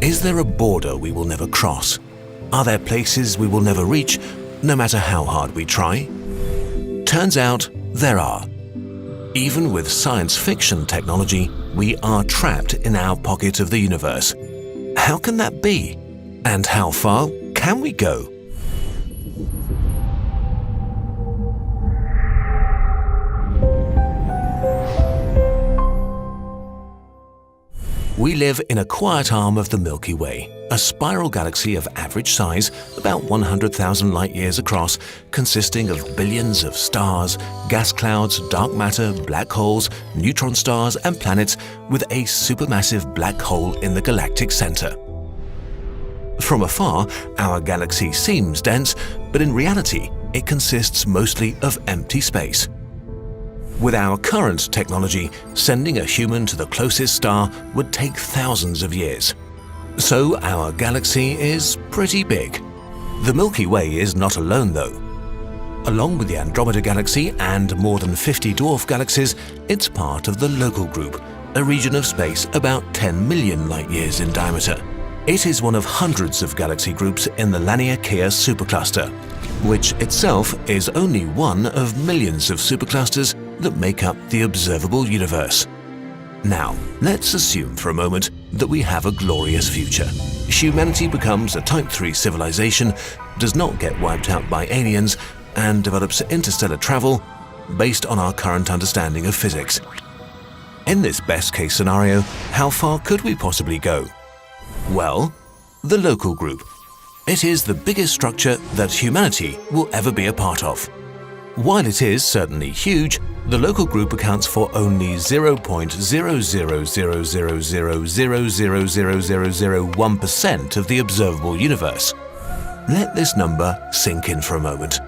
Is there a border we will never cross? Are there places we will never reach, no matter how hard we try? Turns out there are. Even with science fiction technology, we are trapped in our pocket of the universe. How can that be? And how far can we go? We live in a quiet arm of the Milky Way, a spiral galaxy of average size, about 100,000 light-years across, consisting of billions of stars, gas clouds, dark matter, black holes, neutron stars and planets, with a supermassive black hole in the galactic center. From afar, our galaxy seems dense, but in reality, it consists mostly of empty space. With our current technology, sending a human to the closest star would take thousands of years. So our galaxy is pretty big. The Milky Way is not alone though. Along with the Andromeda Galaxy and more than 50 dwarf galaxies, it's part of the Local Group, a region of space about 10 million light-years in diameter. It is one of hundreds of galaxy groups in the Laniakea supercluster, which itself is only one of millions of superclusters that make up the observable universe. Now, let's assume for a moment that we have a glorious future. Humanity becomes a Type 3 civilization, does not get wiped out by aliens, and develops interstellar travel based on our current understanding of physics. In this best-case scenario, how far could we possibly go? Well, the Local Group. It is the biggest structure that humanity will ever be a part of. While it is certainly huge, the Local Group accounts for only 0.0000000001% of the observable universe. Let this number sink in for a moment.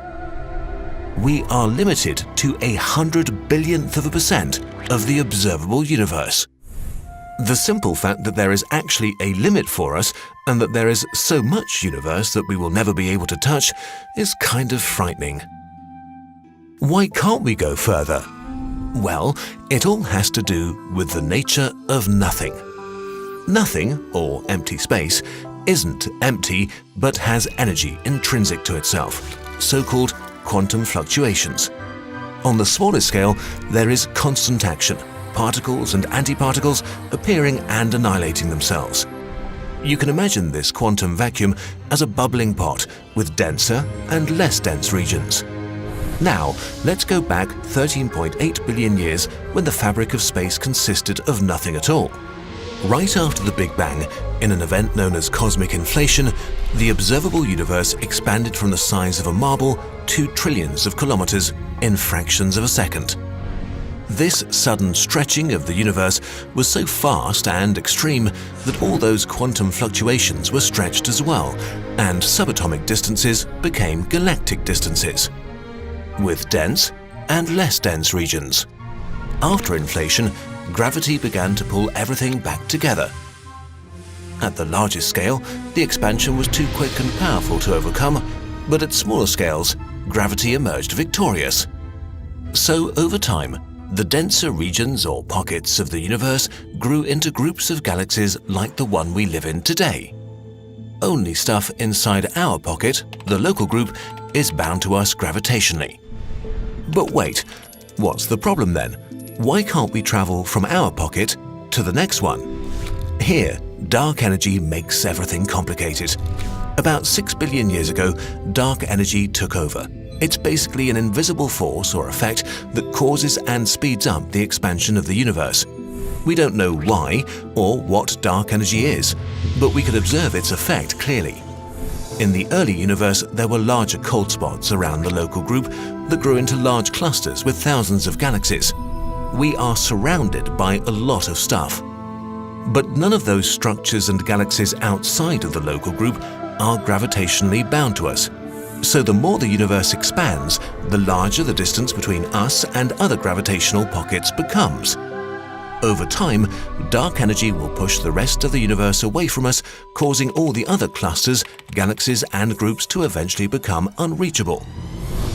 We are limited to 100 billionth of a percent of the observable universe. The simple fact that there is actually a limit for us and that there is so much universe that we will never be able to touch is kind of frightening. Why can't we go further? Well, it all has to do with the nature of nothing. Nothing, or empty space, isn't empty but has energy intrinsic to itself, so-called quantum fluctuations. On the smallest scale, there is constant action, particles and antiparticles appearing and annihilating themselves. You can imagine this quantum vacuum as a bubbling pot with denser and less dense regions. Now, let's go back 13.8 billion years when the fabric of space consisted of nothing at all. Right after the Big Bang, in an event known as cosmic inflation, the observable universe expanded from the size of a marble to trillions of kilometers in fractions of a second. This sudden stretching of the universe was so fast and extreme that all those quantum fluctuations were stretched as well, and subatomic distances became galactic distances, with dense and less dense regions. After inflation, gravity began to pull everything back together. At the largest scale, the expansion was too quick and powerful to overcome, but at smaller scales, gravity emerged victorious. So over time, the denser regions or pockets of the universe grew into groups of galaxies like the one we live in today. Only stuff inside our pocket, the Local Group, is bound to us gravitationally. But wait, what's the problem then? Why can't we travel from our pocket to the next one? Here, dark energy makes everything complicated. About 6 billion years ago, dark energy took over. It's basically an invisible force or effect that causes and speeds up the expansion of the universe. We don't know why or what dark energy is, but we could observe its effect clearly. In the early universe, there were larger cold spots around the Local Group that grew into large clusters with thousands of galaxies. We are surrounded by a lot of stuff. But none of those structures and galaxies outside of the Local Group are gravitationally bound to us. So the more the universe expands, the larger the distance between us and other gravitational pockets becomes. Over time, dark energy will push the rest of the universe away from us, causing all the other clusters, galaxies and groups to eventually become unreachable.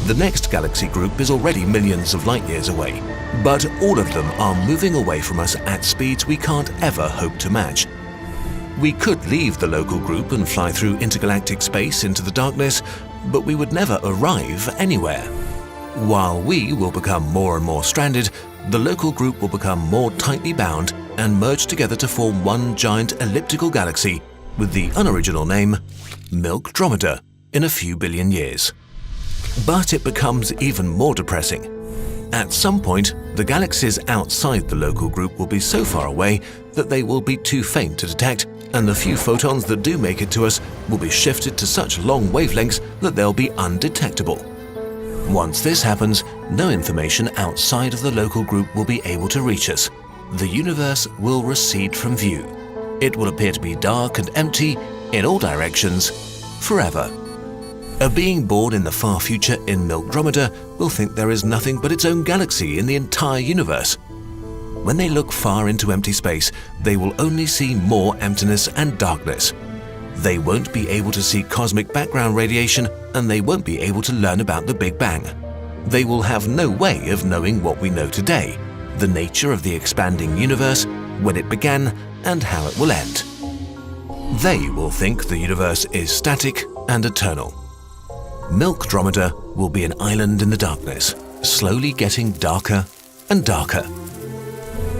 The next galaxy group is already millions of light years away, but all of them are moving away from us at speeds we can't ever hope to match. We could leave the local group and fly through intergalactic space into the darkness, but we would never arrive anywhere. While we will become more and more stranded, the local group will become more tightly bound and merge together to form one giant elliptical galaxy with the unoriginal name Milkdromeda in a few billion years. But it becomes even more depressing. At some point, the galaxies outside the local group will be so far away that they will be too faint to detect, and the few photons that do make it to us will be shifted to such long wavelengths that they'll be undetectable. Once this happens, no information outside of the local group will be able to reach us. The universe will recede from view. It will appear to be dark and empty in all directions forever. A being born in the far future in Milkdromeda will think there is nothing but its own galaxy in the entire universe. When they look far into empty space, they will only see more emptiness and darkness. They won't be able to see cosmic background radiation, and they won't be able to learn about the Big Bang. They will have no way of knowing what we know today, the nature of the expanding universe, when it began, and how it will end. They will think the universe is static and eternal. Milkdromeda will be an island in the darkness, slowly getting darker and darker.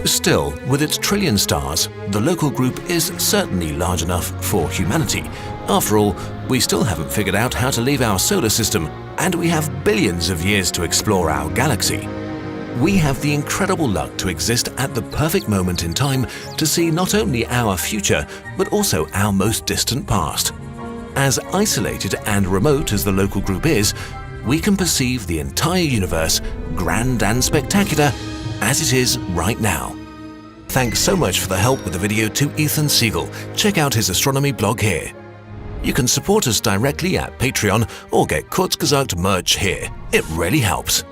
Still, with its trillion stars, the local group is certainly large enough for humanity. After all, we still haven't figured out how to leave our solar system, and we have billions of years to explore our galaxy. We have the incredible luck to exist at the perfect moment in time to see not only our future, but also our most distant past. As isolated and remote as the local group is, we can perceive the entire universe, grand and spectacular, as it is right now. Thanks so much for the help with the video to Ethan Siegel. Check out his astronomy blog here. You can support us directly at Patreon or get Kurzgesagt merch here. It really helps.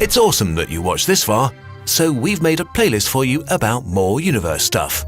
It's awesome that you watched this far, so we've made a playlist for you about more universe stuff.